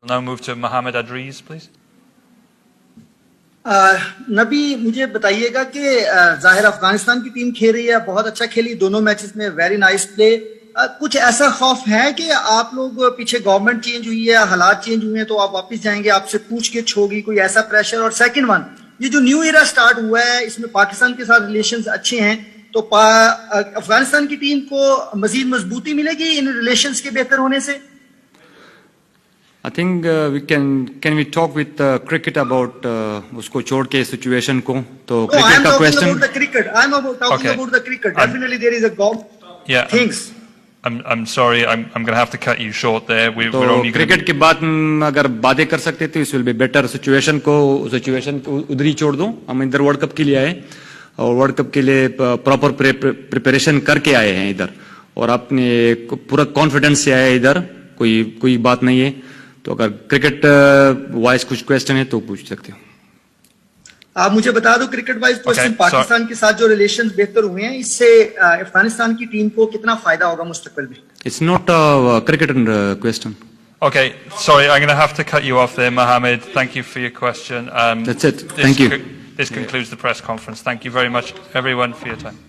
Now move to Mohammed Adriz, please. नबी, मुझे बताइएगा कि जाहिर अफगानिस्तान की टीम खेल रही है, बहुत अच्छा खेली दोनों मैचेस में, वेरी नाइस प्ले। कुछ ऐसा खौफ है कि आप लोग पीछे गवर्नमेंट चेंज हुई है, हालात चेंज हुए हैं, तो आप वापस जाएंगे, आपसे पूछगिछ होगी, कोई ऐसा प्रेशर? और सेकंड वन, ये जो न्यू ईरा स्टार्ट हुआ है, इसमें पाकिस्तान के साथ रिलेशंस अच्छे हैं, तो अफगानिस्तान की टीम को मजीद मजबूती मिलेगी इन रिलेशंस के बेहतर होने से? I think we can we talk with cricket about उसको छोड़ के सिचुएशन को? तो क्रिकेट का question. I'm talking about the cricket. Definitely there is a things. I'm sorry, I'm going to have to cut you short there. We're only cricket के बाद अगर बातें कर सकते थे, इस विल बी बेटर। सिचुएशन को उधर ही छोड़ दो। हम इधर वर्ल्ड कप के लिए आए और वर्ल्ड कप के लिए प्रॉपर प्रिपरेशन करके आए हैं इधर, और अपने पूरा कॉन्फिडेंस से आए इधर, कोई बात नहीं है। तो अगर क्रिकेट वाइज कुछ क्वेश्चन है तो पूछ सकते हो। आप मुझे बता दो क्रिकेट वाइज क्वेश्चन, पाकिस्तान के साथ जो रिलेशंस बेहतर हुए हैं, इससे अफगानिस्तान की टीम को कितना फायदा होगा मुस्तकबिल में? It's not a cricket question. Okay, sorry, I'm going to have to cut you off there, Mohammed. Thank you for your question. That's it. Thank you. This concludes the press conference. Thank you very much, everyone, for your time.